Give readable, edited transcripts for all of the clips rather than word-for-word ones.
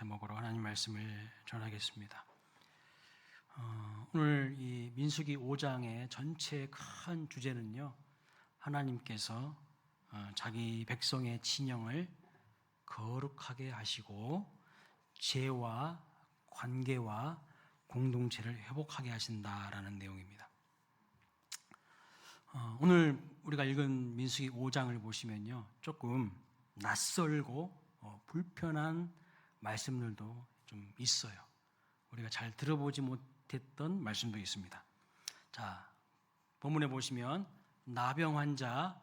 제목으로 하나님 말씀을 전하겠습니다. 오늘 이 민수기 5장의 전체 큰 주제는요, 하나님께서 자기 백성의 진영을 거룩하게 하시고 죄와 관계와 공동체를 회복하게 하신다라는 내용입니다. 오늘 우리가 읽은 민수기 5장을 보시면요, 조금 낯설고 불편한 말씀들도 좀 있어요. 우리가 잘 들어보지 못했던 말씀도 있습니다. 자, 본문에 보시면 나병 환자,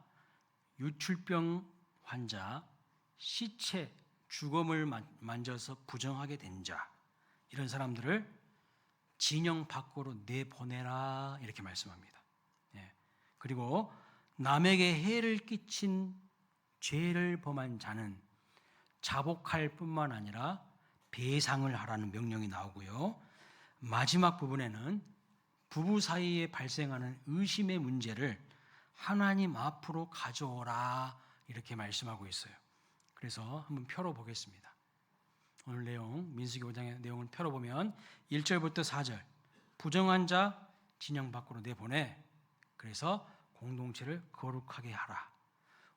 유출병 환자, 시체, 죽음을 만져서 부정하게 된 자, 이런 사람들을 진영 밖으로 내보내라 이렇게 말씀합니다. 그리고 남에게 해를 끼친 죄를 범한 자는 자복할 뿐만 아니라 배상을 하라는 명령이 나오고요. 마지막 부분에는 부부 사이에 발생하는 의심의 문제를 하나님 앞으로 가져오라 이렇게 말씀하고 있어요. 그래서 한번 펴보겠습니다. 오늘 내용, 민수기 5장의 내용을 펴보면 1절부터 4절, 부정한 자 진영 밖으로 내보내, 그래서 공동체를 거룩하게 하라.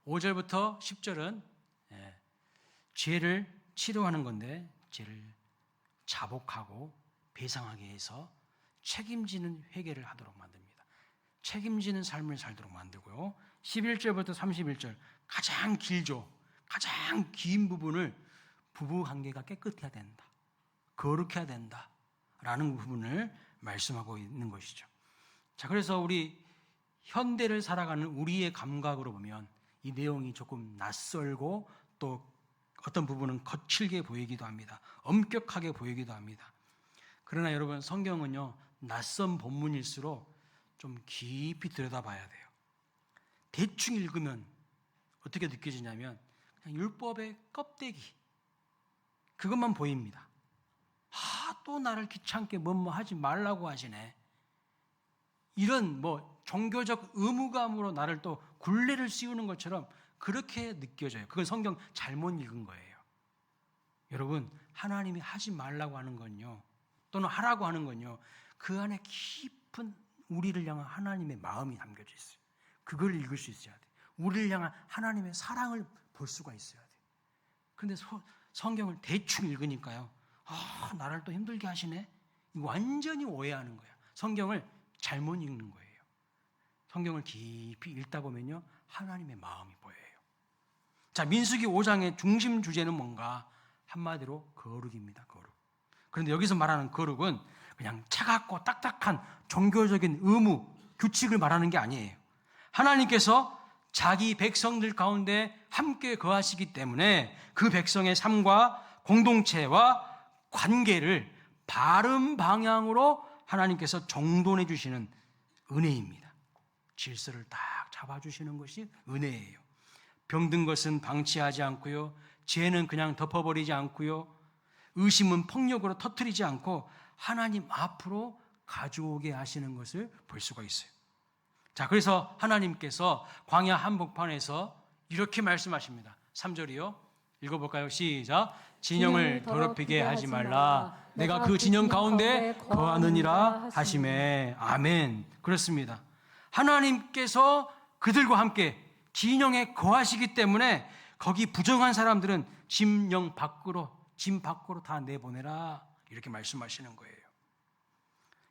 5절부터 10절은 죄를 치료하는 건데 죄를 자복하고 배상하게 해서 책임지는 회개를 하도록 만듭니다. 책임지는 삶을 살도록 만들고요. 11절부터 31절 가장 길죠. 가장 긴 부분을 부부관계가 깨끗해야 된다, 거룩해야 된다 라는 부분을 말씀하고 있는 것이죠. 자, 그래서 우리 현대를 살아가는 우리의 감각으로 보면 이 내용이 조금 낯설고 또 어떤 부분은 거칠게 보이기도 합니다. 엄격하게 보이기도 합니다. 그러나 여러분, 성경은요, 낯선 본문일수록 좀 깊이 들여다봐야 돼요. 대충 읽으면 어떻게 느껴지냐면 그냥 율법의 껍데기, 그것만 보입니다. 또 나를 귀찮게 뭐뭐 하지 말라고 하시네. 이런 종교적 의무감으로 나를 또 굴레를 씌우는 것처럼 그렇게 느껴져요. 그건 성경 잘못 읽은 거예요. 여러분, 하나님이 하지 말라고 하는 건요, 또는 하라고 하는 건요, 그 안에 깊은 우리를 향한 하나님의 마음이 담겨져 있어요. 그걸 읽을 수 있어야 돼요. 우리를 향한 하나님의 사랑을 볼 수가 있어야 돼요. 그런데 성경을 대충 읽으니까요, 나를 또 힘들게 하시네? 이거 완전히 오해하는 거예요. 성경을 잘못 읽는 거예요. 성경을 깊이 읽다 보면요, 하나님의 마음이 보여요. 자, 민수기 5장의 중심 주제는 뭔가? 한마디로 거룩입니다. 거룩. 그런데 여기서 말하는 거룩은 그냥 차갑고 딱딱한 종교적인 의무, 규칙을 말하는 게 아니에요. 하나님께서 자기 백성들 가운데 함께 거하시기 때문에 그 백성의 삶과 공동체와 관계를 바른 방향으로 하나님께서 정돈해 주시는 은혜입니다. 질서를 딱 잡아주시는 것이 은혜예요. 병든 것은 방치하지 않고요, 죄는 그냥 덮어버리지 않고요, 의심은 폭력으로 터뜨리지 않고 하나님 앞으로 가져오게 하시는 것을 볼 수가 있어요. 자, 그래서 하나님께서 광야 한복판에서 이렇게 말씀하십니다. 3절이요. 읽어볼까요? 시작. 진영을 더럽히게 하지 말라. 내가 그 진영 가운데 거하느니라 하시매. 아멘. 그렇습니다. 하나님께서 그들과 함께 진영에 거하시기 때문에 거기 부정한 사람들은 짐 밖으로 다 내보내라 이렇게 말씀하시는 거예요.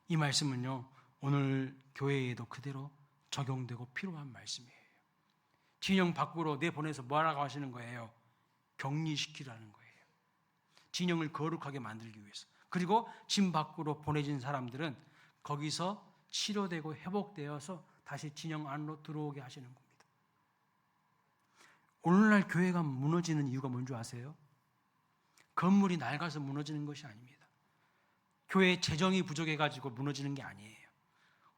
이 말씀은요, 오늘 교회에도 그대로 적용되고 필요한 말씀이에요. 진영 밖으로 내보내서 뭐라고 하시는 거예요? 격리시키라는 거예요. 진영을 거룩하게 만들기 위해서. 그리고 짐 밖으로 보내진 사람들은 거기서 치료되고 회복되어서 다시 진영 안으로 들어오게 하시는 겁니다. 오늘날 교회가 무너지는 이유가 뭔지 아세요? 건물이 낡아서 무너지는 것이 아닙니다. 교회의 재정이 부족해가지고 무너지는 게 아니에요.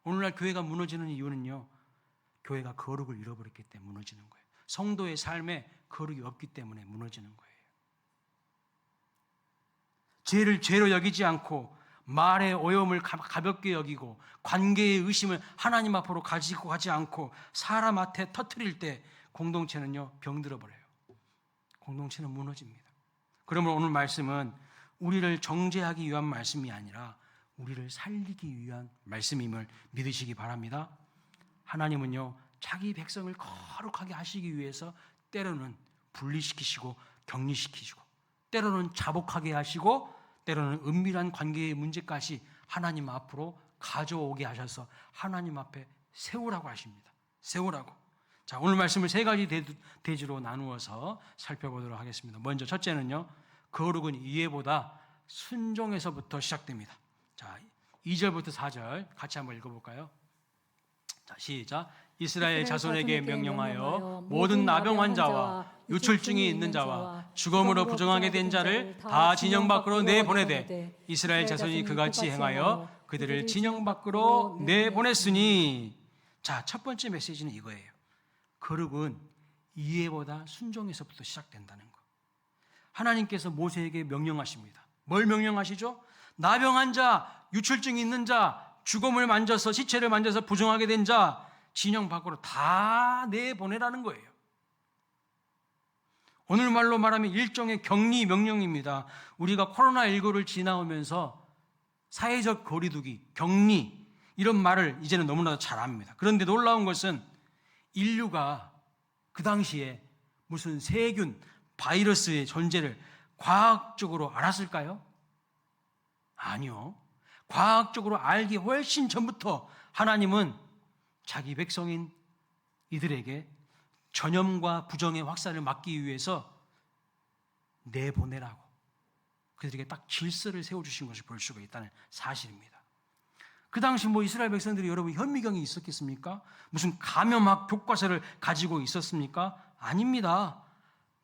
오늘날 교회가 무너지는 이유는요, 교회가 거룩을 잃어버렸기 때문에 무너지는 거예요. 성도의 삶에 거룩이 없기 때문에 무너지는 거예요. 죄를 죄로 여기지 않고 말의 오염을 가볍게 여기고 관계의 의심을 하나님 앞으로 가지고 가지 않고 사람한테 터뜨릴 때 공동체는요, 병들어 버려요. 공동체는 무너집니다. 그러면 오늘 말씀은 우리를 정죄하기 위한 말씀이 아니라 우리를 살리기 위한 말씀임을 믿으시기 바랍니다. 하나님은요, 자기 백성을 거룩하게 하시기 위해서 때로는 분리시키시고 격리시키시고, 때로는 자복하게 하시고, 때로는 은밀한 관계의 문제까지 하나님 앞으로 가져오게 하셔서 하나님 앞에 세우라고 하십니다. 세우라고. 자, 오늘 말씀을 세 가지 대지로 나누어서 살펴보도록 하겠습니다. 먼저 첫째는요, 거룩은 이해보다 순종에서부터 시작됩니다. 자, 2절부터 4절 같이 한번 읽어볼까요? 자, 시작. 이스라엘 자손에게 명령하여 모든 나병 환자와 유출증이 있는 자와 죽음으로 부정하게 된 자를 다 진영 밖으로 내보내되 이스라엘 자손이 그같이 행하여 그들을 진영 밖으로 내보냈으니. 자, 첫 번째 메시지는 이거예요. 거룩은 이해보다 순종에서부터 시작된다는 것. 하나님께서 모세에게 명령하십니다. 뭘 명령하시죠? 나병한 자, 유출증이 있는 자, 죽음을 만져서 시체를 만져서 부정하게 된 자 진영 밖으로 다 내보내라는 거예요. 오늘 말로 말하면 일종의 격리 명령입니다. 우리가 코로나19를 지나오면서 사회적 거리두기, 격리 이런 말을 이제는 너무나도 잘 압니다. 그런데 놀라운 것은 인류가 그 당시에 무슨 세균, 바이러스의 존재를 과학적으로 알았을까요? 아니요. 과학적으로 알기 훨씬 전부터 하나님은 자기 백성인 이들에게 전염과 부정의 확산을 막기 위해서 내보내라고 그들에게 딱 질서를 세워주신 것을 볼 수가 있다는 사실입니다. 그 당시 이스라엘 백성들이 여러분 현미경이 있었겠습니까? 무슨 감염학 교과서를 가지고 있었습니까? 아닙니다.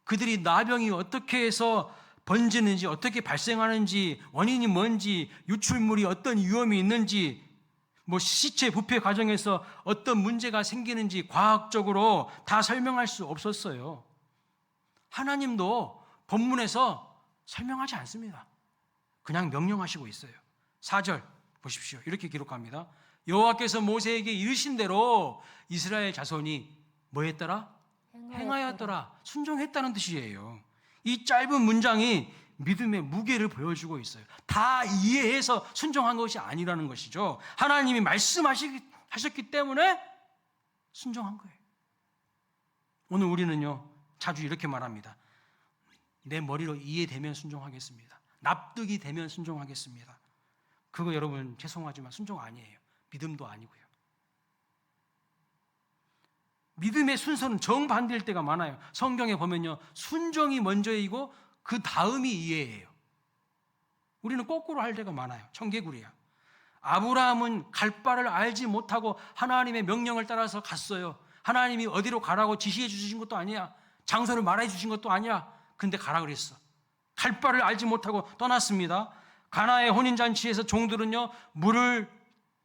그들이 나병이 어떻게 해서 번지는지, 어떻게 발생하는지, 원인이 뭔지, 유출물이 어떤 위험이 있는지, 시체 부패 과정에서 어떤 문제가 생기는지 과학적으로 다 설명할 수 없었어요. 하나님도 본문에서 설명하지 않습니다. 그냥 명령하시고 있어요. 4절 보십시오. 이렇게 기록합니다. 여호와께서 모세에게 이르신 대로 이스라엘 자손이 뭐 했더라? 행하였더라. 순종했다는 뜻이에요. 이 짧은 문장이 믿음의 무게를 보여주고 있어요. 다 이해해서 순종한 것이 아니라는 것이죠. 하나님이 말씀하셨기 때문에 순종한 거예요. 오늘 우리는요, 자주 이렇게 말합니다. 내 머리로 이해되면 순종하겠습니다. 납득이 되면 순종하겠습니다. 그거 여러분 죄송하지만 순종 아니에요. 믿음도 아니고요. 믿음의 순서는 정반대일 때가 많아요. 성경에 보면요, 순종이 먼저이고 그 다음이 이해예요. 우리는 거꾸로 할 때가 많아요. 청개구리야. 아브라함은 갈 바를 알지 못하고 하나님의 명령을 따라서 갔어요. 하나님이 어디로 가라고 지시해 주신 것도 아니야. 장소를 말해 주신 것도 아니야. 근데 가라 그랬어. 갈 바를 알지 못하고 떠났습니다. 가나의 혼인잔치에서 종들은요, 물을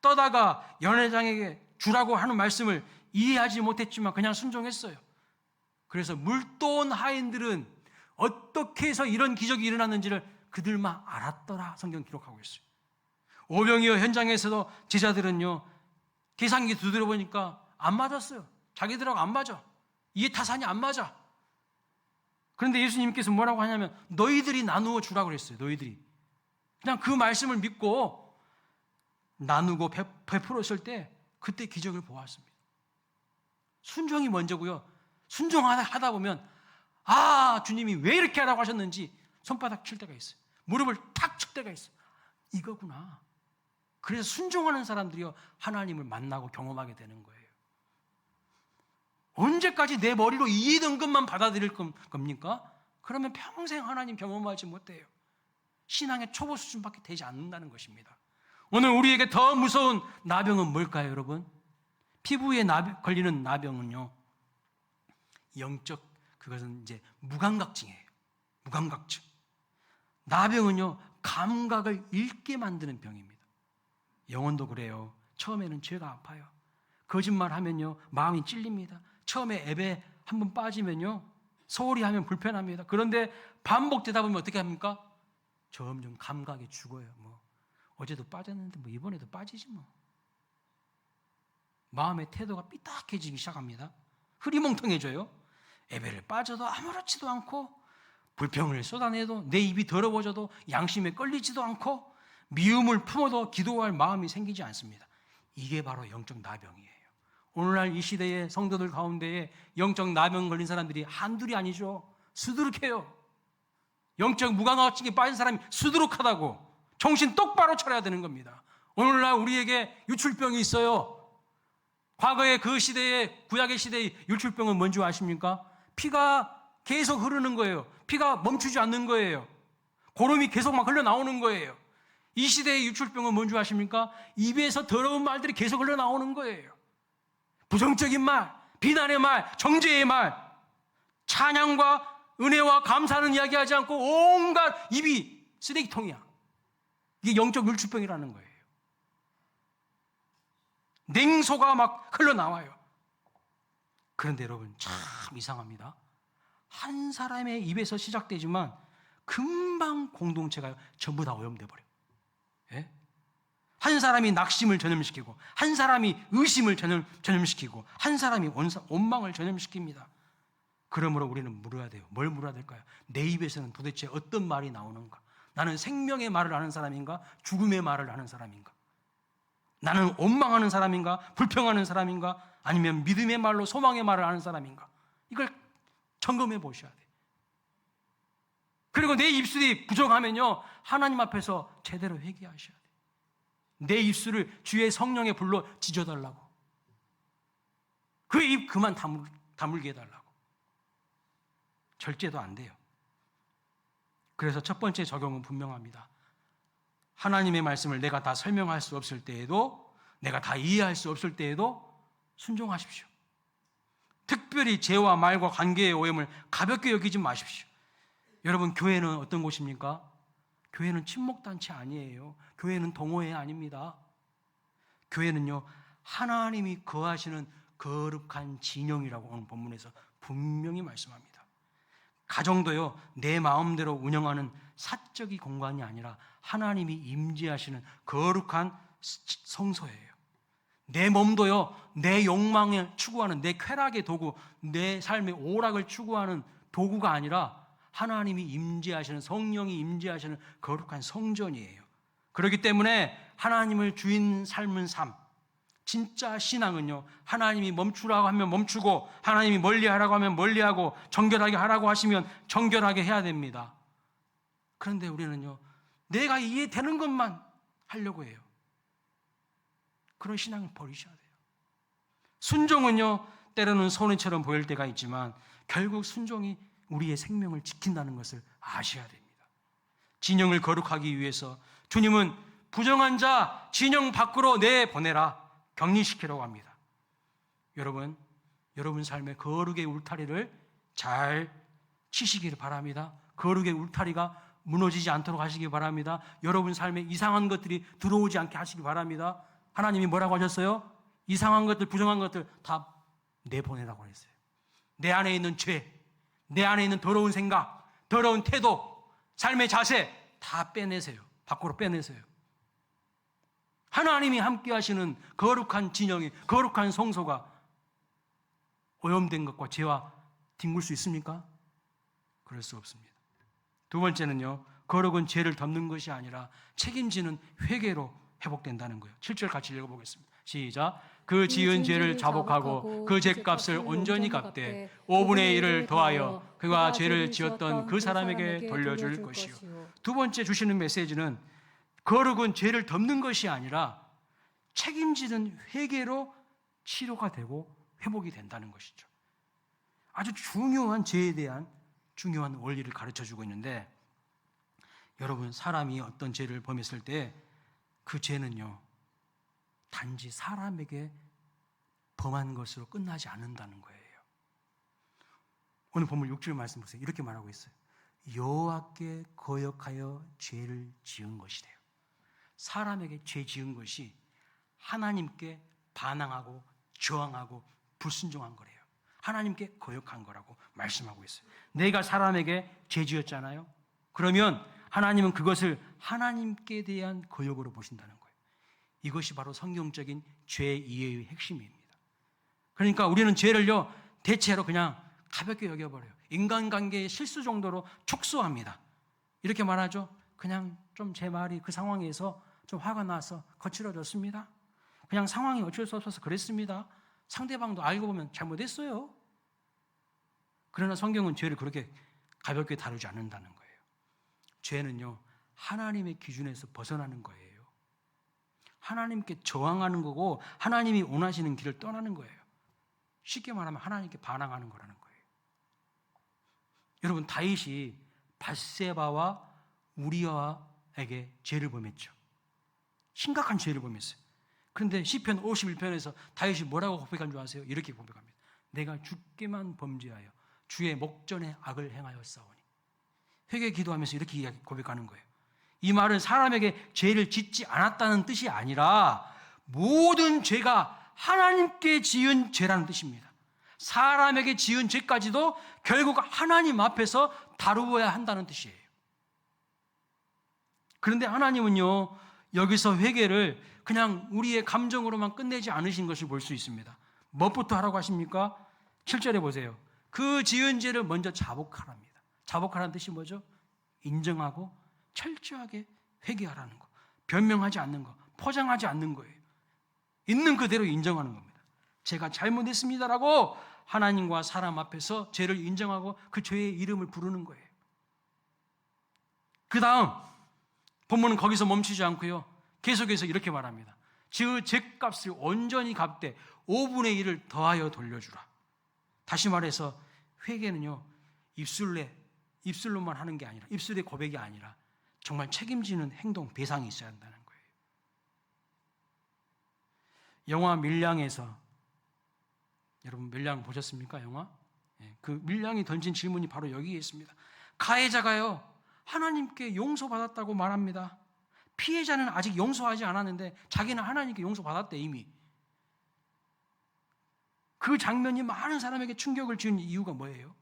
떠다가 연회장에게 주라고 하는 말씀을 이해하지 못했지만 그냥 순종했어요. 그래서 물떠온 하인들은 어떻게 해서 이런 기적이 일어났는지를 그들만 알았더라. 성경 기록하고 있어요. 오병이어 현장에서도 제자들은요, 계산기 두드려 보니까 안 맞았어요. 자기들하고 안 맞아. 이해 타산이 안 맞아. 그런데 예수님께서 뭐라고 하냐면 너희들이 나누어 주라고 그랬어요. 너희들이. 그냥 그 말씀을 믿고 나누고 베풀었을 때 그때 기적을 보았습니다. 순종이 먼저고요. 순종하다 보면 주님이 왜 이렇게 하라고 하셨는지 손바닥 칠 때가 있어요. 무릎을 탁 칠 때가 있어요. 이거구나. 그래서 순종하는 사람들이요, 하나님을 만나고 경험하게 되는 거예요. 언제까지 내 머리로 이해된 것만 받아들일 겁니까? 그러면 평생 하나님 경험하지 못해요. 신앙의 초보 수준밖에 되지 않는다는 것입니다. 오늘 우리에게 더 무서운 나병은 뭘까요, 여러분? 피부에 걸리는 나병은요, 그것은 이제 무감각증이에요. 무감각증. 나병은요, 감각을 잃게 만드는 병입니다. 영혼도 그래요. 처음에는 죄가 아파요. 거짓말하면요, 마음이 찔립니다. 처음에 앱에 한번 빠지면요, 소홀히 하면 불편합니다. 그런데 반복되다 보면 어떻게 합니까? 점점 감각이 죽어요. 어제도 빠졌는데 이번에도 빠지지 뭐. 마음의 태도가 삐딱해지기 시작합니다. 흐리멍텅해져요. 예배를 빠져도 아무렇지도 않고 불평을 쏟아내도 내 입이 더러워져도 양심에 끌리지도 않고 미움을 품어도 기도할 마음이 생기지 않습니다. 이게 바로 영적 나병이에요. 오늘날 이 시대의 성도들 가운데에 영적 나병 걸린 사람들이 한둘이 아니죠. 수두룩해요. 영적 무감각증에 빠진 사람이 수두룩하다고 정신 똑바로 차려야 되는 겁니다. 오늘날 우리에게 유출병이 있어요. 과거의 그 시대의 구약의 시대의 유출병은 뭔지 아십니까? 피가 계속 흐르는 거예요. 피가 멈추지 않는 거예요. 고름이 계속 막 흘러나오는 거예요. 이 시대의 유출병은 뭔지 아십니까? 입에서 더러운 말들이 계속 흘러나오는 거예요. 부정적인 말, 비난의 말, 정죄의 말, 찬양과 은혜와 감사는 이야기하지 않고 온갖 입이 쓰레기통이야. 이게 영적 유출병이라는 거예요. 냉소가 막 흘러나와요. 그런데 여러분 참 이상합니다. 한 사람의 입에서 시작되지만 금방 공동체가 전부 다 오염돼 버려요. 예? 한 사람이 낙심을 전염시키고 한 사람이 의심을 전염시키고 한 사람이 원망을 전염시킵니다. 그러므로 우리는 물어야 돼요. 뭘 물어야 될까요? 내 입에서는 도대체 어떤 말이 나오는가? 나는 생명의 말을 하는 사람인가? 죽음의 말을 하는 사람인가? 나는 원망하는 사람인가? 불평하는 사람인가? 아니면 믿음의 말로 소망의 말을 하는 사람인가? 이걸 점검해 보셔야 돼요. 그리고 내 입술이 부정하면요, 하나님 앞에서 제대로 회개하셔야 돼요. 내 입술을 주의 성령의 불로 지져달라고. 그 입 그만 다물게 해달라고. 절제도 안 돼요. 그래서 첫 번째 적용은 분명합니다. 하나님의 말씀을 내가 다 설명할 수 없을 때에도, 내가 다 이해할 수 없을 때에도 순종하십시오. 특별히 죄와 말과 관계의 오염을 가볍게 여기지 마십시오. 여러분, 교회는 어떤 곳입니까? 교회는 친목단체 아니에요. 교회는 동호회 아닙니다. 교회는요, 하나님이 거하시는 거룩한 진영이라고 오늘 본문에서 분명히 말씀합니다. 가정도요, 내 마음대로 운영하는 사적인 공간이 아니라 하나님이 임재하시는 거룩한 성소예요. 내 몸도요, 내 욕망을 추구하는, 내 쾌락의 도구, 내 삶의 오락을 추구하는 도구가 아니라 하나님이 임재하시는, 성령이 임재하시는 거룩한 성전이에요. 그렇기 때문에 하나님을 주인 삶은 삶, 진짜 신앙은요, 하나님이 멈추라고 하면 멈추고, 하나님이 멀리하라고 하면 멀리하고, 정결하게 하라고 하시면 정결하게 해야 됩니다. 그런데 우리는요, 내가 이해되는 것만 하려고 해요. 그런 신앙을 버리셔야 돼요. 순종은요, 때로는 손해처럼 보일 때가 있지만 결국 순종이 우리의 생명을 지킨다는 것을 아셔야 됩니다. 진영을 거룩하기 위해서 주님은 부정한 자 진영 밖으로 내보내라, 격리시키라고 합니다. 여러분 삶의 거룩의 울타리를 잘 치시기를 바랍니다. 거룩의 울타리가 무너지지 않도록 하시기 바랍니다. 여러분 삶에 이상한 것들이 들어오지 않게 하시기 바랍니다. 하나님이 뭐라고 하셨어요? 이상한 것들, 부정한 것들 다 내보내라고 했어요. 내 안에 있는 죄, 내 안에 있는 더러운 생각, 더러운 태도, 삶의 자세 다 빼내세요. 밖으로 빼내세요. 하나님이 함께 하시는 거룩한 진영이, 거룩한 성소가 오염된 것과 죄와 뒹굴 수 있습니까? 그럴 수 없습니다. 두 번째는요, 거룩은 죄를 덮는 것이 아니라 책임지는 회개로 회복된다는 거예요. 7절 같이 읽어보겠습니다. 시작. 그 지은 죄를 자복하고 그 죄값을 온전히 갚되 5분의 1을 더하여 그가 죄를 지었던 그 사람에게 돌려줄 것이요. 두 번째 주시는 메시지는 거룩은 죄를 덮는 것이 아니라 책임지는 회개로 치료가 되고 회복이 된다는 것이죠. 아주 중요한 죄에 대한 중요한 원리를 가르쳐주고 있는데, 여러분, 사람이 어떤 죄를 범했을 때 그 죄는요, 단지 사람에게 범한 것으로 끝나지 않는다는 거예요. 오늘 본문 6절 말씀 보세요. 이렇게 말하고 있어요. 여호와께 거역하여 죄를 지은 것이래요. 사람에게 죄 지은 것이 하나님께 반항하고 저항하고 불순종한 거래요. 하나님께 거역한 거라고 말씀하고 있어요. 내가 사람에게 죄 지었잖아요. 그러면 하나님은 그것을 하나님께 대한 거역으로 보신다는 거예요. 이것이 바로 성경적인 죄 이해의 핵심입니다. 그러니까 우리는 죄를요, 대체로 그냥 가볍게 여겨버려요. 인간관계의 실수 정도로 축소합니다. 이렇게 말하죠. 그냥 좀 제 말이 그 상황에서 좀 화가 나서 거칠어졌습니다. 그냥 상황이 어쩔 수 없어서 그랬습니다. 상대방도 알고 보면 잘못했어요. 그러나 성경은 죄를 그렇게 가볍게 다루지 않는다는 거예요. 죄는요, 하나님의 기준에서 벗어나는 거예요. 하나님께 저항하는 거고 하나님이 원하시는 길을 떠나는 거예요. 쉽게 말하면 하나님께 반항하는 거라는 거예요. 여러분, 다윗이 밧세바와 우리아에게 죄를 범했죠. 심각한 죄를 범했어요. 그런데 시편 51편에서 다윗이 뭐라고 고백한 줄 아세요? 이렇게 고백합니다. 내가 주께만 범죄하여 주의 목전에 악을 행하였사오니. 회개 기도하면서 이렇게 고백하는 거예요. 이 말은 사람에게 죄를 짓지 않았다는 뜻이 아니라 모든 죄가 하나님께 지은 죄라는 뜻입니다. 사람에게 지은 죄까지도 결국 하나님 앞에서 다루어야 한다는 뜻이에요. 그런데 하나님은요, 여기서 회개를 그냥 우리의 감정으로만 끝내지 않으신 것을 볼 수 있습니다. 무엇부터 하라고 하십니까? 7절에 보세요. 그 지은 죄를 먼저 자복하랍니다. 자복하라는 뜻이 뭐죠? 인정하고 철저하게 회개하라는 거. 변명하지 않는 거. 포장하지 않는 거예요. 있는 그대로 인정하는 겁니다. 제가 잘못했습니다라고 하나님과 사람 앞에서 죄를 인정하고 그 죄의 이름을 부르는 거예요. 그 다음 본문은 거기서 멈추지 않고요, 계속해서 이렇게 말합니다. 그 죄값을 온전히 갚되 5분의 1을 더하여 돌려주라. 다시 말해서 회개는요, 입술로만 하는 게 아니라, 입술의 고백이 아니라 정말 책임지는 행동, 배상이 있어야 한다는 거예요. 영화 밀량에서, 여러분 밀량 보셨습니까? 영화? 그 밀량이 던진 질문이 바로 여기에 있습니다. 가해자가요, 하나님께 용서받았다고 말합니다. 피해자는 아직 용서하지 않았는데 자기는 하나님께 용서받았대 이미. 그 장면이 많은 사람에게 충격을 준 이유가 뭐예요?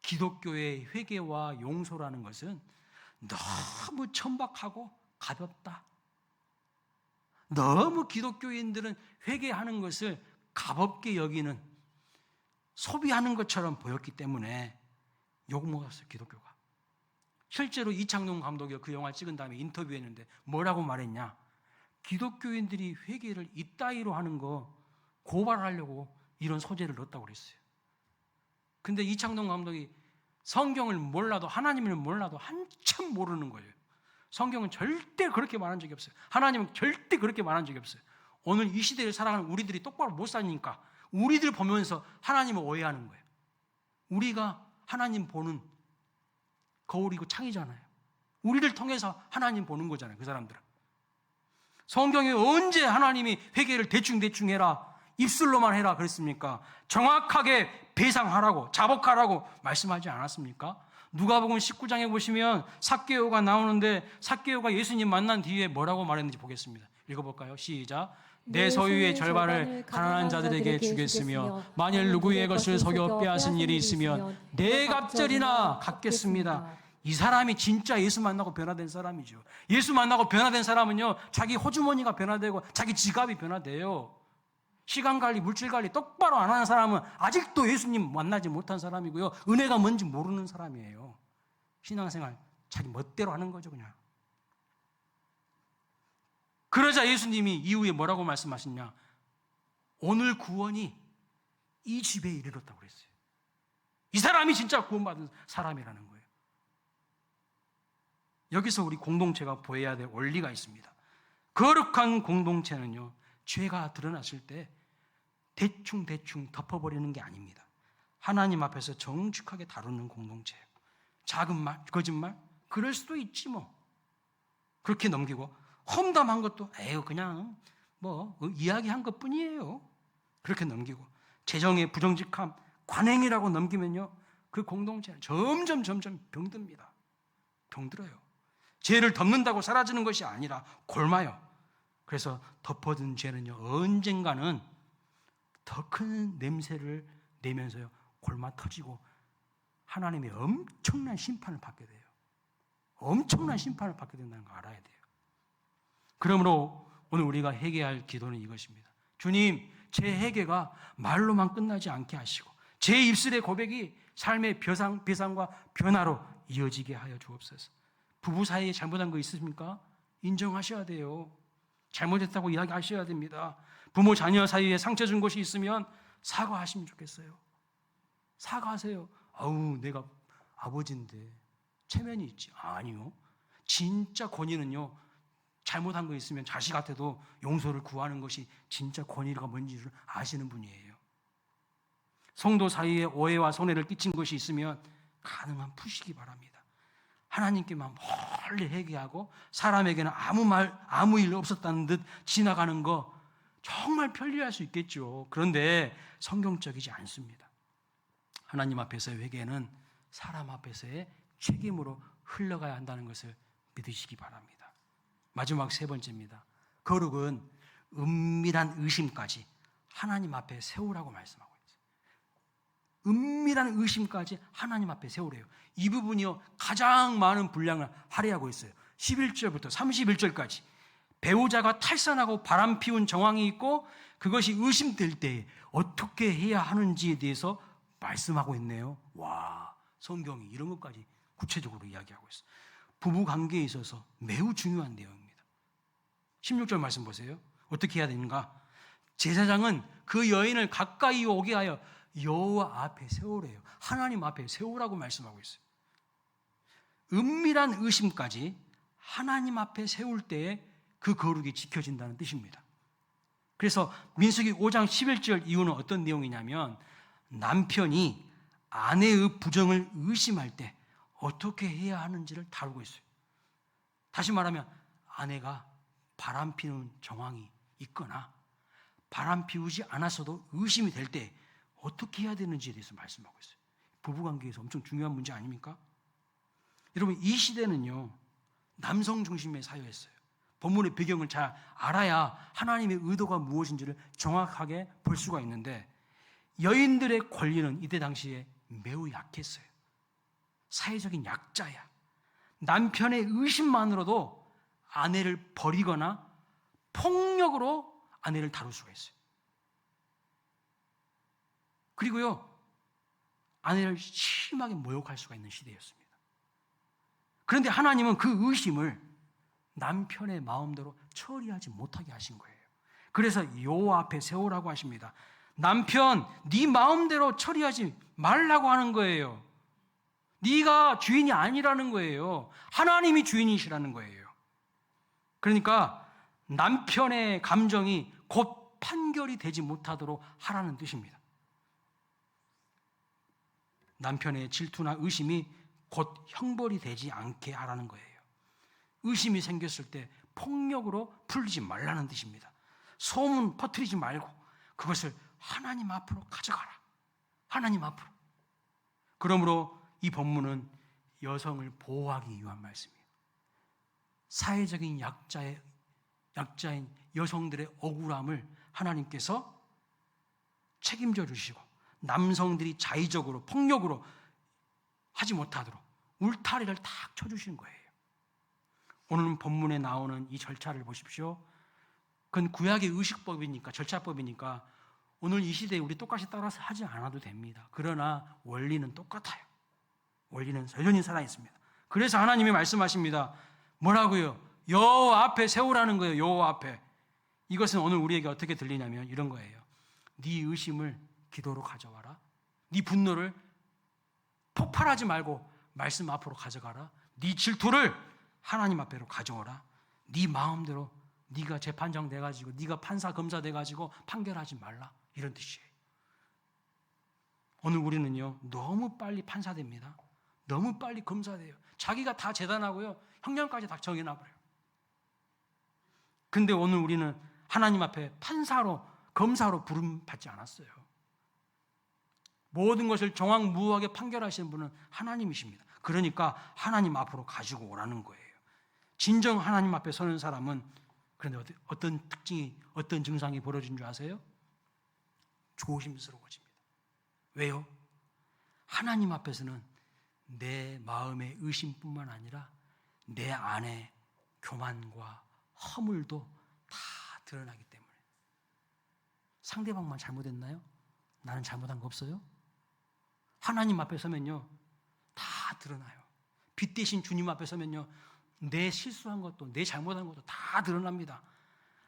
기독교의 회개와 용서라는 것은 너무 천박하고 가볍다. 너무 기독교인들은 회개하는 것을 가볍게 여기는, 소비하는 것처럼 보였기 때문에 욕먹었어요, 기독교가. 실제로 이창용 감독이 그 영화를 찍은 다음에 인터뷰했는데 뭐라고 말했냐? 기독교인들이 회개를 이따위로 하는 거 고발하려고 이런 소재를 넣었다고 그랬어요. 근데 이창동 감독이 성경을 몰라도, 하나님을 몰라도 한참 모르는 거예요. 성경은 절대 그렇게 말한 적이 없어요. 하나님은 절대 그렇게 말한 적이 없어요. 오늘 이 시대를 살아가는 우리들이 똑바로 못 사니까 우리들 보면서 하나님을 오해하는 거예요. 우리가 하나님 보는 거울이고 창이잖아요. 우리를 통해서 하나님 보는 거잖아요, 그 사람들은. 성경에 언제 하나님이 회개를 대충 해라, 입술로만 해라 그랬습니까? 정확하게 배상하라고, 자복하라고 말씀하지 않았습니까? 누가복음 19장에 보시면 삭개오가 나오는데 삭개오가 예수님 만난 뒤에 뭐라고 말했는지 보겠습니다. 읽어볼까요? 시작. 내 소유의 절반을 가난한 자들에게 주겠으며 만일 누구의 것을 속여 빼앗은 일이 있으면 내 갑절이나 갚겠습니다. 이 사람이 진짜 예수 만나고 변화된 사람이죠. 예수 만나고 변화된 사람은요, 자기 호주머니가 변화되고 자기 지갑이 변화돼요. 시간관리, 물질관리 똑바로 안 하는 사람은 아직도 예수님 만나지 못한 사람이고요, 은혜가 뭔지 모르는 사람이에요. 신앙생활 자기 멋대로 하는 거죠, 그냥. 그러자 예수님이 이후에 뭐라고 말씀하셨냐? 오늘 구원이 이 집에 이르렀다고 그랬어요. 이 사람이 진짜 구원받은 사람이라는 거예요. 여기서 우리 공동체가 보여야 될 원리가 있습니다. 거룩한 공동체는요, 죄가 드러났을 때 대충 덮어버리는 게 아닙니다. 하나님 앞에서 정직하게 다루는 공동체예요. 작은 말, 거짓말, 그럴 수도 있지 뭐. 그렇게 넘기고, 험담한 것도 그냥 이야기한 것뿐이에요. 그렇게 넘기고, 재정의 부정직함, 관행이라고 넘기면요, 그 공동체는 점점 병듭니다. 병들어요. 죄를 덮는다고 사라지는 것이 아니라 골마요. 그래서 덮어둔 죄는요, 언젠가는 더 큰 냄새를 내면서요, 골마 터지고 하나님의 엄청난 심판을 받게 돼요. 엄청난 심판을 받게 된다는 거 알아야 돼요. 그러므로 오늘 우리가 회개할 기도는 이것입니다. 주님, 제 회개가 말로만 끝나지 않게 하시고 제 입술의 고백이 삶의 배상과 변화로 이어지게 하여 주옵소서. 부부 사이에 잘못한 거 있으십니까? 인정하셔야 돼요. 잘못했다고 이야기하셔야 됩니다. 부모 자녀 사이에 상처 준 것이 있으면 사과하시면 좋겠어요. 사과하세요. 아우, 내가 아버지인데 체면이 있지. 아니요. 진짜 권위는요, 잘못한 거 있으면 자식한테도 용서를 구하는 것이 진짜 권위가 뭔지를 아시는 분이에요. 성도 사이에 오해와 손해를 끼친 것이 있으면 가능한 푸시기 바랍니다. 하나님께만 멀리 회개하고 사람에게는 아무 일 없었다는 듯 지나가는 거 정말 편리할 수 있겠죠. 그런데 성경적이지 않습니다. 하나님 앞에서의 회개는 사람 앞에서의 책임으로 흘러가야 한다는 것을 믿으시기 바랍니다. 마지막 세 번째입니다. 거룩은 은밀한 의심까지 하나님 앞에 세우라고 말씀하고 있어요. 은밀한 의심까지 하나님 앞에 세우래요. 이 부분이요, 가장 많은 분량을 할애하고 있어요. 11절부터 31절까지 배우자가 탈선하고 바람 피운 정황이 있고 그것이 의심될 때 어떻게 해야 하는지에 대해서 말씀하고 있네요. 와, 성경이 이런 것까지 구체적으로 이야기하고 있어요. 부부 관계에 있어서 매우 중요한 내용입니다. 16절 말씀 보세요. 어떻게 해야 되는가? 제사장은 그 여인을 가까이 오게 하여 여호와 앞에 세우래요. 하나님 앞에 세우라고 말씀하고 있어요. 은밀한 의심까지 하나님 앞에 세울 때에 그 거룩이 지켜진다는 뜻입니다. 그래서 민수기 5장 11절 이후는 어떤 내용이냐면 남편이 아내의 부정을 의심할 때 어떻게 해야 하는지를 다루고 있어요. 다시 말하면 아내가 바람 피우는 정황이 있거나 바람 피우지 않았어도 의심이 될 때 어떻게 해야 되는지에 대해서 말씀하고 있어요. 부부관계에서 엄청 중요한 문제 아닙니까? 여러분, 이 시대는요, 남성 중심의 사회였어요. 본문의 배경을 잘 알아야 하나님의 의도가 무엇인지를 정확하게 볼 수가 있는데 여인들의 권리는 이때 당시에 매우 약했어요. 사회적인 약자야. 남편의 의심만으로도 아내를 버리거나 폭력으로 아내를 다룰 수가 있어요. 그리고요, 아내를 심하게 모욕할 수가 있는 시대였습니다. 그런데 하나님은 그 의심을 남편의 마음대로 처리하지 못하게 하신 거예요. 그래서 여호와 앞에 세우라고 하십니다. 남편, 네 마음대로 처리하지 말라고 하는 거예요. 네가 주인이 아니라는 거예요. 하나님이 주인이시라는 거예요. 그러니까 남편의 감정이 곧 판결이 되지 못하도록 하라는 뜻입니다. 남편의 질투나 의심이 곧 형벌이 되지 않게 하라는 거예요. 의심이 생겼을 때 폭력으로 풀리지 말라는 뜻입니다. 소문 퍼뜨리지 말고 그것을 하나님 앞으로 가져가라. 하나님 앞으로. 그러므로 이 본문은 여성을 보호하기 위한 말씀이에요. 사회적인 약자인 여성들의 억울함을 하나님께서 책임져 주시고 남성들이 자의적으로 폭력으로 하지 못하도록 울타리를 탁 쳐주시는 거예요. 오늘 본문에 나오는 이 절차를 보십시오. 그건 구약의 의식법이니까, 절차법이니까 오늘 이 시대에 우리 똑같이 따라서 하지 않아도 됩니다. 그러나 원리는 똑같아요. 원리는 여전히 살아있습니다. 그래서 하나님이 말씀하십니다. 뭐라고요? 여호와 앞에 세우라는 거예요. 여호와 앞에. 이것은 오늘 우리에게 어떻게 들리냐면 이런 거예요. 네 의심을 기도로 가져와라. 네 분노를 폭발하지 말고 말씀 앞으로 가져가라. 네 질투를 하나님 앞으로 가져오라. 네 마음대로 네가 재판장 돼가지고 네가 판사 검사 돼가지고 판결하지 말라. 이런 뜻이에요. 오늘 우리는요 너무 빨리 판사됩니다. 너무 빨리 검사돼요. 자기가 다 재단하고요 형량까지 다 정해놔버려요. 근데 오늘 우리는 하나님 앞에 판사로 검사로 부름받지 않았어요. 모든 것을 정확무후하게 판결하시는 분은 하나님이십니다. 그러니까 하나님 앞으로 가지고 오라는 거예요. 진정 하나님 앞에 서는 사람은 그런데 어떤 특징이, 어떤 증상이 벌어진 줄 아세요? 조심스러워집니다. 왜요? 하나님 앞에서는 내 마음의 의심뿐만 아니라 내 안의 교만과 허물도 다 드러나기 때문에. 상대방만 잘못했나요? 나는 잘못한 거 없어요? 하나님 앞에 서면요 다 드러나요. 빛 대신 주님 앞에 서면요 내 실수한 것도 내 잘못한 것도 다 드러납니다.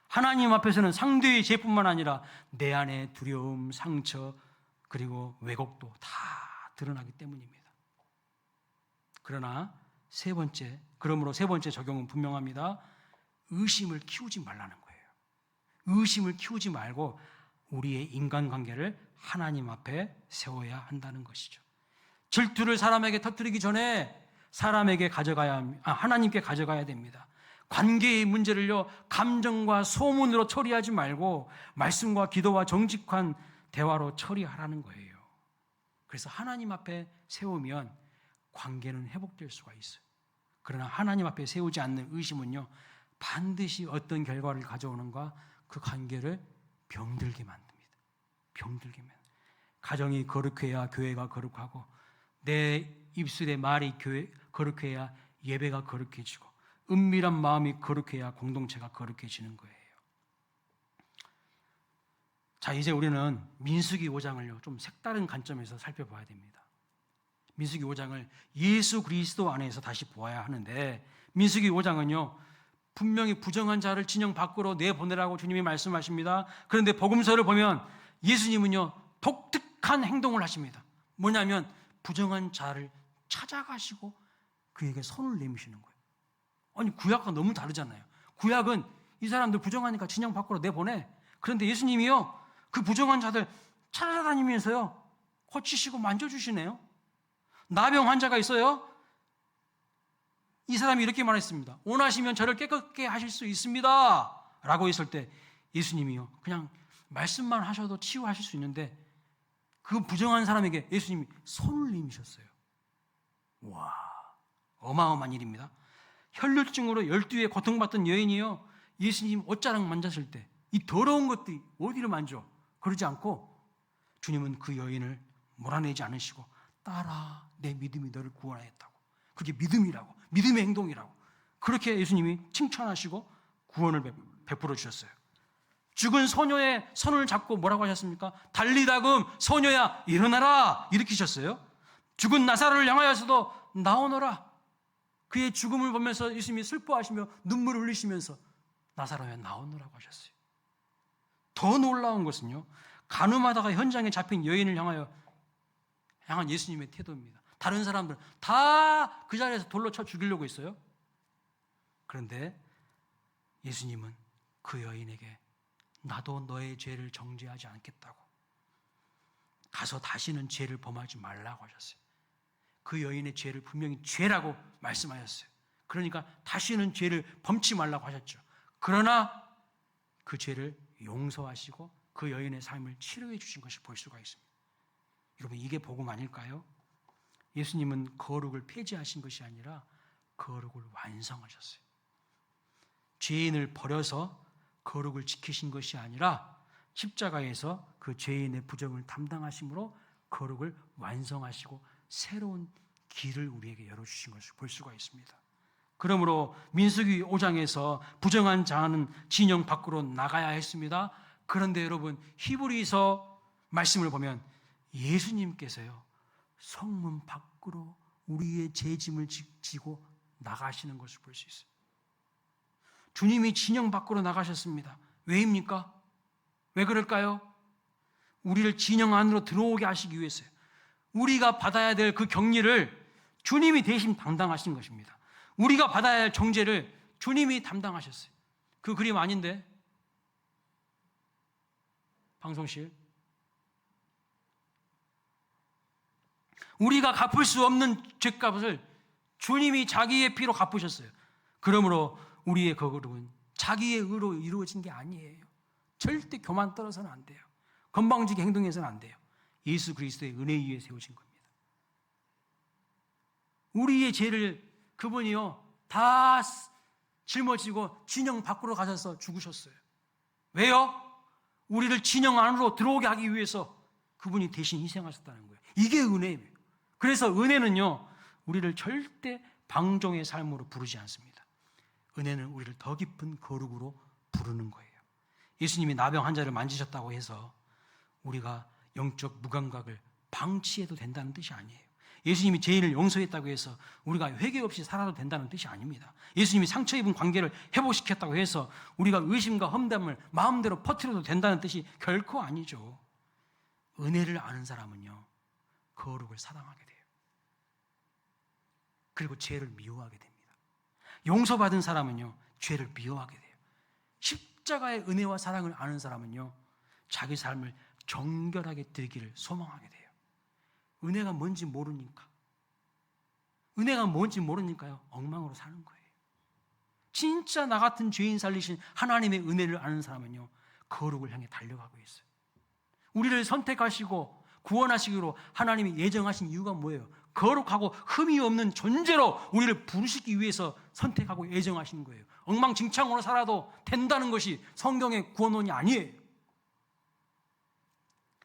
하나님 앞에서는 상대의 죄뿐만 아니라 내 안의 두려움, 상처, 그리고 왜곡도 다 드러나기 때문입니다. 그러므로 세 번째 적용은 분명합니다. 의심을 키우지 말라는 거예요. 의심을 키우지 말고 우리의 인간관계를 하나님 앞에 세워야 한다는 것이죠. 질투를 사람에게 터뜨리기 전에 하나님께 가져가야 됩니다. 관계의 문제를요 감정과 소문으로 처리하지 말고 말씀과 기도와 정직한 대화로 처리하라는 거예요. 그래서 하나님 앞에 세우면 관계는 회복될 수가 있어요. 그러나 하나님 앞에 세우지 않는 의심은요 반드시 어떤 결과를 가져오는가? 그 관계를 병들게 만듭니다. 병들게 만듭니다. 가정이 거룩해야 교회가 거룩하고 내 입술의 말이 거룩해야 예배가 거룩해지고 은밀한 마음이 거룩해야 공동체가 거룩해지는 거예요. 자, 이제 우리는 민수기 5장을요 좀 색다른 관점에서 살펴봐야 됩니다. 민수기 5장을 예수 그리스도 안에서 다시 보아야 하는데, 민수기 5장은요 분명히 부정한 자를 진영 밖으로 내보내라고 주님이 말씀하십니다. 그런데 복음서를 보면 예수님은요 독특한 행동을 하십니다. 뭐냐면 부정한 자를 찾아가시고 그에게 손을 내미시는 거예요. 아니 구약과 너무 다르잖아요. 구약은 이 사람들 부정하니까 진영 밖으로 내보내. 그런데 예수님이요 그 부정한 자들 찾아다니면서요 고치시고 만져주시네요. 나병 환자가 있어요. 이 사람이 이렇게 말했습니다. 원하시면 저를 깨끗게 하실 수 있습니다 라고 했을 때 예수님이요 그냥 말씀만 하셔도 치유하실 수 있는데 그 부정한 사람에게 예수님이 손을 내미셨어요. 와, 어마어마한 일입니다. 혈류증으로 12회 고통받던 여인이요 예수님 옷자락 만졌을 때 이 더러운 것들이 어디를 만져? 그러지 않고 주님은 그 여인을 몰아내지 않으시고 따라 내 믿음이 너를 구원하였다고. 그게 믿음이라고, 믿음의 행동이라고 그렇게 예수님이 칭찬하시고 구원을 베풀어 주셨어요. 죽은 소녀의 손을 잡고 뭐라고 하셨습니까? 달리다금 소녀야 일어나라 일으키셨어요. 죽은 나사로를 향하여서도 나오너라. 그의 죽음을 보면서 예수님이 슬퍼하시며 눈물을 흘리시면서 나사로야 나오너라고 하셨어요. 더 놀라운 것은요 간음하다가 현장에 잡힌 여인을 향한 예수님의 태도입니다. 다른 사람들 다 그 자리에서 돌로 쳐 죽이려고 했어요. 그런데 예수님은 그 여인에게 나도 너의 죄를 정죄하지 않겠다고, 가서 다시는 죄를 범하지 말라고 하셨어요. 그 여인의 죄를 분명히 죄라고 말씀하셨어요. 그러니까 다시는 죄를 범치 말라고 하셨죠. 그러나 그 죄를 용서하시고 그 여인의 삶을 치료해 주신 것을 볼 수가 있습니다. 여러분 이게 복음 아닐까요? 예수님은 거룩을 폐지하신 것이 아니라 거룩을 완성하셨어요. 죄인을 버려서 거룩을 지키신 것이 아니라 십자가에서 그 죄인의 부정을 담당하심으로 거룩을 완성하시고 새로운 길을 우리에게 열어주신 것을 볼 수가 있습니다. 그러므로 민수기 5장에서 부정한 자는 진영 밖으로 나가야 했습니다. 그런데 여러분 히브리서 말씀을 보면 예수님께서요 성문 밖으로 우리의 죄짐을 지고 나가시는 것을 볼 수 있어요. 주님이 진영 밖으로 나가셨습니다. 왜입니까? 왜 그럴까요? 우리를 진영 안으로 들어오게 하시기 위해서요. 우리가 받아야 될 그 격리를 주님이 대신 담당하신 것입니다. 우리가 받아야 할 정죄를 주님이 담당하셨어요. 그 그림 아닌데? 방송실. 우리가 갚을 수 없는 죄값을 주님이 자기의 피로 갚으셨어요. 그러므로 우리의 거룩은 자기의 의로 이루어진 게 아니에요. 절대 교만 떨어서는 안 돼요. 건방지게 행동해서는 안 돼요. 예수 그리스도의 은혜 위에 세우신 겁니다. 우리의 죄를 그분이요 다 짊어지고 진영 밖으로 가셔서 죽으셨어요. 왜요? 우리를 진영 안으로 들어오게 하기 위해서 그분이 대신 희생하셨다는 거예요. 이게 은혜예요. 그래서 은혜는요 우리를 절대 방종의 삶으로 부르지 않습니다. 은혜는 우리를 더 깊은 거룩으로 부르는 거예요. 예수님이 나병 환자를 만지셨다고 해서 우리가 영적 무감각을 방치해도 된다는 뜻이 아니에요. 예수님이 죄인을 용서했다고 해서 우리가 회개 없이 살아도 된다는 뜻이 아닙니다. 예수님이 상처 입은 관계를 회복시켰다고 해서 우리가 의심과 험담을 마음대로 퍼뜨려도 된다는 뜻이 결코 아니죠. 은혜를 아는 사람은요, 거룩을 사랑하게 돼요. 그리고 죄를 미워하게 됩니다. 용서받은 사람은요, 죄를 미워하게 돼요. 십자가의 은혜와 사랑을 아는 사람은요, 자기 삶을 정결하게 드리기를 소망하게 돼요. 은혜가 뭔지 모르니까, 은혜가 뭔지 모르니까요, 엉망으로 사는 거예요. 진짜 나 같은 죄인 살리신 하나님의 은혜를 아는 사람은요, 거룩을 향해 달려가고 있어요. 우리를 선택하시고 구원하시기로 하나님이 예정하신 이유가 뭐예요? 거룩하고 흠이 없는 존재로 우리를 부르시기 위해서 선택하고 예정하신 거예요. 엉망진창으로 살아도 된다는 것이 성경의 구원론이 아니에요.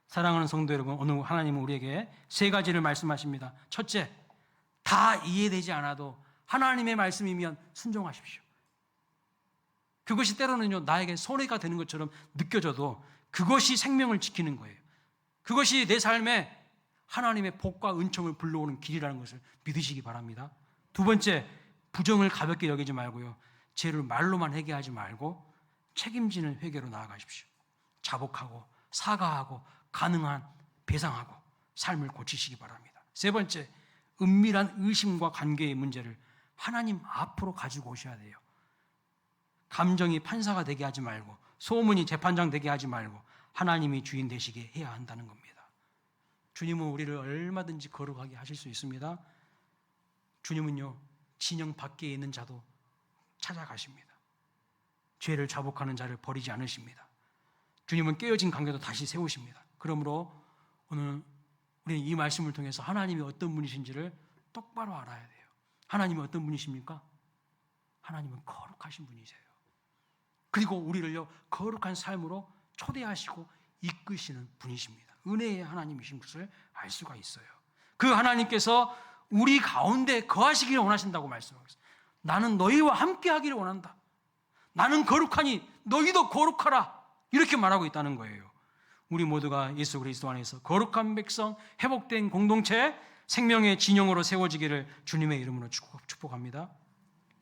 사랑하는 성도 여러분, 오늘 하나님은 우리에게 세 가지를 말씀하십니다. 첫째, 다 이해되지 않아도 하나님의 말씀이면 순종하십시오. 그것이 때로는요, 나에게 손해가 되는 것처럼 느껴져도 그것이 생명을 지키는 거예요. 그것이 내 삶에 하나님의 복과 은총을 불러오는 길이라는 것을 믿으시기 바랍니다. 두 번째, 부정을 가볍게 여기지 말고요, 죄를 말로만 회개하지 말고 책임지는 회개로 나아가십시오. 자복하고 사과하고 가능한 배상하고 삶을 고치시기 바랍니다. 세 번째, 은밀한 의심과 관계의 문제를 하나님 앞으로 가지고 오셔야 돼요. 감정이 판사가 되게 하지 말고 소문이 재판장 되게 하지 말고 하나님이 주인 되시게 해야 한다는 겁니다. 주님은 우리를 얼마든지 거룩하게 하실 수 있습니다. 주님은요, 진영 밖에 있는 자도 찾아가십니다. 죄를 자복하는 자를 버리지 않으십니다. 주님은 깨어진 관계도 다시 세우십니다. 그러므로 오늘 우리는 이 말씀을 통해서 하나님이 어떤 분이신지를 똑바로 알아야 돼요. 하나님은 어떤 분이십니까? 하나님은 거룩하신 분이세요. 그리고 우리를요, 거룩한 삶으로 초대하시고 이끄시는 분이십니다. 은혜의 하나님이신 것을 알 수가 있어요. 그 하나님께서 우리 가운데 거하시기를 원하신다고 말씀하고 있어요. 나는 너희와 함께 하기를 원한다. 나는 거룩하니 너희도 거룩하라. 이렇게 말하고 있다는 거예요. 우리 모두가 예수 그리스도 안에서 거룩한 백성, 회복된 공동체, 생명의 진영으로 세워지기를 주님의 이름으로 축복합니다.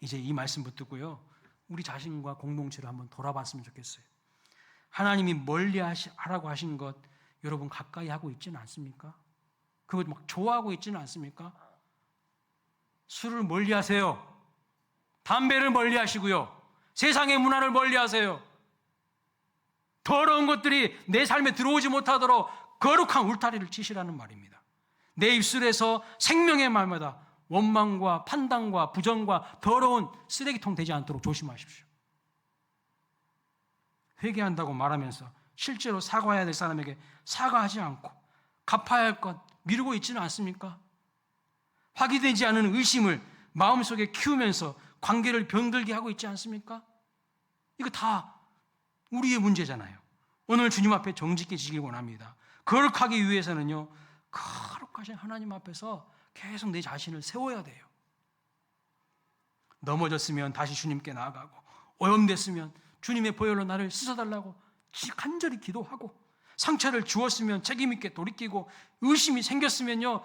이제 이 말씀 붙들고요, 우리 자신과 공동체를 한번 돌아봤으면 좋겠어요. 하나님이 멀리 하라고 하신 것 여러분 가까이 하고 있지는 않습니까? 그거 막 좋아하고 있지는 않습니까? 술을 멀리 하세요. 담배를 멀리 하시고요. 세상의 문화를 멀리 하세요. 더러운 것들이 내 삶에 들어오지 못하도록 거룩한 울타리를 치시라는 말입니다. 내 입술에서 생명의 말마다 원망과 판단과 부정과 더러운 쓰레기통 되지 않도록 조심하십시오. 회개한다고 말하면서 실제로 사과해야 될 사람에게 사과하지 않고 갚아야 할 것 미루고 있지는 않습니까? 확인되지 않은 의심을 마음속에 키우면서 관계를 병들게 하고 있지 않습니까? 이거 다 우리의 문제잖아요. 오늘 주님 앞에 정직해지길 원합니다. 거룩하기 위해서는요, 거룩하신 하나님 앞에서 계속 내 자신을 세워야 돼요. 넘어졌으면 다시 주님께 나아가고, 오염됐으면 주님의 보혈로 나를 씻어달라고 간절히 기도하고, 상처를 주었으면 책임있게 돌이키고, 의심이 생겼으면요,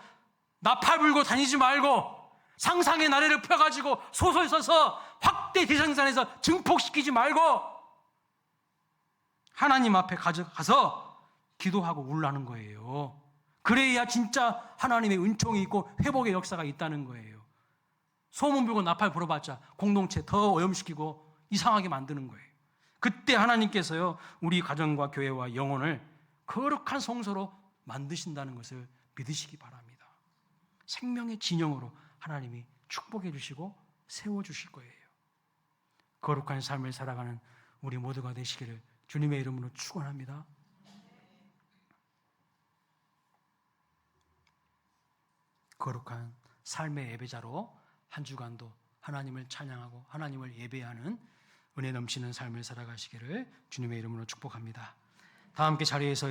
나팔 불고 다니지 말고 상상의 나래를 펴가지고 소설 써서 확대 대상산에서 증폭시키지 말고 하나님 앞에 가져가서 기도하고 울라는 거예요. 그래야 진짜 하나님의 은총이 있고 회복의 역사가 있다는 거예요. 소문 불고 나팔 불어봤자 공동체 더 오염시키고 이상하게 만드는 거예요. 그때 하나님께서요, 우리 가정과 교회와 영혼을 거룩한 성소로 만드신다는 것을 믿으시기 바랍니다. 생명의 진영으로 하나님이 축복해 주시고 세워주실 거예요. 거룩한 삶을 살아가는 우리 모두가 되시기를 주님의 이름으로 축원합니다. 거룩한 삶의 예배자로 한 주간도 하나님을 찬양하고 하나님을 예배하는 은혜 넘치는 삶을 살아가시기를 주님의 이름으로 축복합니다. 다 함께 자리에서